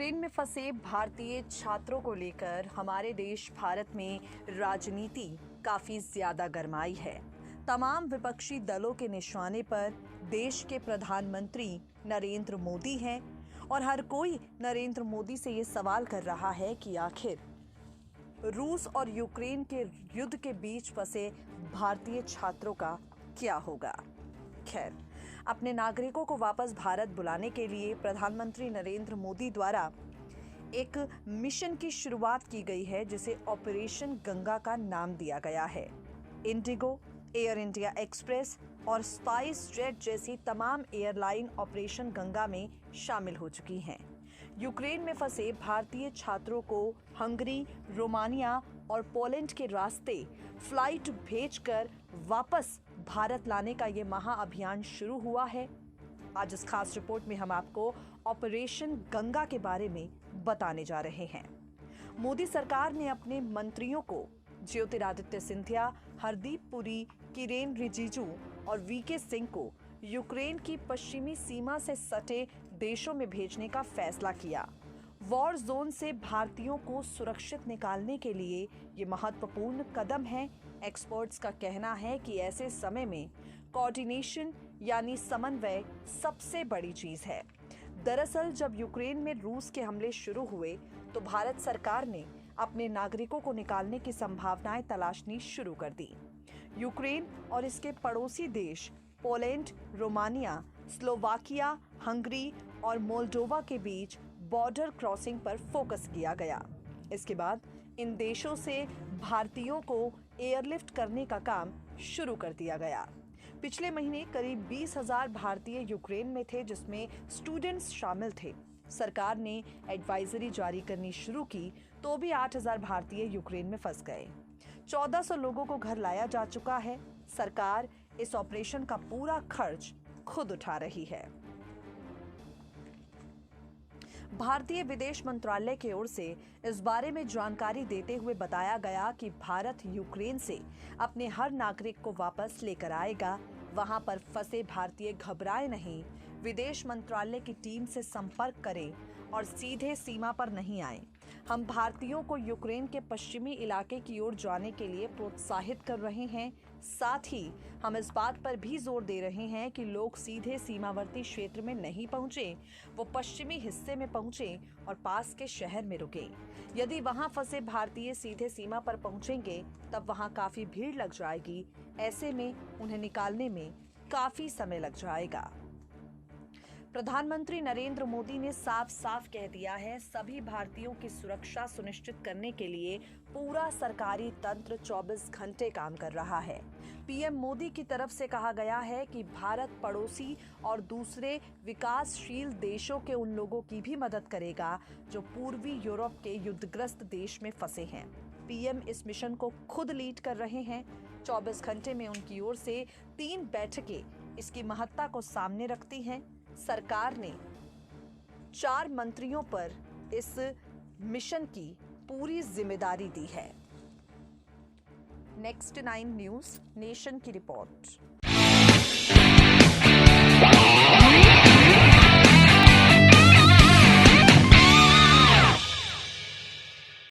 Ukraine में फंसे भारतीय छात्रों को लेकर हमारे देश भारत में राजनीति काफी ज्यादा गरमाई है। तमाम विपक्षी दलों के निशाने पर देश के प्रधानमंत्री नरेंद्र मोदी हैं और हर कोई नरेंद्र मोदी से ये सवाल कर रहा है कि आखिर रूस और यूक्रेन के युद्ध के बीच फंसे भारतीय छात्रों का क्या होगा। खैर, अपने नागरिकों को वापस भारत बुलाने के लिए प्रधानमंत्री नरेंद्र मोदी द्वारा एक मिशन की शुरुआत की गई है जिसे ऑपरेशन गंगा का नाम दिया गया है। इंडिगो, एयर इंडिया एक्सप्रेस और स्पाइस जेट जैसी तमाम एयरलाइन ऑपरेशन गंगा में शामिल हो चुकी हैं। यूक्रेन में फंसे भारतीय छात्रों को हंगरी, रोमानिया और पोलैंड के रास्ते फ्लाइट भेजकर वापस भारत लाने का ये महाअभियान शुरू हुआ है। आज इस खास रिपोर्ट में हम आपको ऑपरेशन गंगा के बारे में बताने जा रहे हैं। मोदी सरकार ने अपने मंत्रियों को ज्योतिरादित्य सिंधिया, हरदीप पुरी, किरेन रिजिजू और वीके सिंह को यूक्रेन की पश्चिमी सीमा से सटे देशों में भेजने का फैसला किया। वॉर जोन से भारतीयों को सुरक्षित निकालने के लिए ये महत्वपूर्ण कदम है। एक्सपर्ट्स का कहना है कि ऐसे समय में कोऑर्डिनेशन यानी समन्वय सबसे बड़ी चीज है। दरअसल जब यूक्रेन में रूस के हमले शुरू हुए तो भारत सरकार ने अपने नागरिकों को निकालने की संभावनाएं तलाशनी शुरू कर दी। यूक्रेन और इसके पड़ोसी देश पोलैंड, रोमानिया, स्लोवाकिया, हंगरी और मोल्डोवा के बीच बॉर्डर क्रॉसिंग पर फोकस किया गया। इसके बाद इन देशों से भारतीयों को एयरलिफ्ट करने का काम शुरू कर दिया गया। पिछले महीने करीब 20,000 भारतीय यूक्रेन में थे, जिसमें स्टूडेंट्स शामिल थे। सरकार ने एडवाइजरी जारी करनी शुरू की तो भी 8,000 भारतीय यूक्रेन में फंस गए। 1400 लोगों को घर लाया जा चुका है। सरकार इस ऑपरेशन का पूरा खर्च खुद उठा रही है। भारतीय विदेश मंत्रालय की ओर से इस बारे में जानकारी देते हुए बताया गया कि भारत यूक्रेन से अपने हर नागरिक को वापस लेकर आएगा। वहां पर फंसे भारतीय घबराए नहीं, विदेश मंत्रालय की टीम से संपर्क करें और सीधे सीमा पर नहीं आए। हम भारतीयों को यूक्रेन के पश्चिमी इलाके की ओर जाने के लिए प्रोत्साहित कर रहे हैं। साथ ही हम इस बात पर भी जोर दे रहे हैं कि लोग सीधे सीमावर्ती क्षेत्र में नहीं पहुंचे, वो पश्चिमी हिस्से में पहुंचे और पास के शहर में रुके। यदि वहां फंसे भारतीय सीधे सीमा पर पहुंचेंगे तब वहां काफी भीड़ लग जाएगी। ऐसे में उन्हें निकालने में काफी समय लग जाएगा। प्रधानमंत्री नरेंद्र मोदी ने साफ साफ कह दिया है, सभी भारतीयों की सुरक्षा सुनिश्चित करने के लिए पूरा सरकारी तंत्र 24 घंटे काम कर रहा है। पीएम मोदी की तरफ से कहा गया है कि भारत पड़ोसी और दूसरे विकासशील देशों के उन लोगों की भी मदद करेगा जो पूर्वी यूरोप के युद्धग्रस्त देश में फंसे हैं। पीएम इस मिशन को खुद लीड कर रहे हैं। 24 घंटे में उनकी ओर से 3 बैठकें इसकी महत्ता को सामने रखती हैं। सरकार ने 4 मंत्रियों पर इस मिशन की पूरी जिम्मेदारी दी है। Next 9 न्यूज नेशन की रिपोर्ट।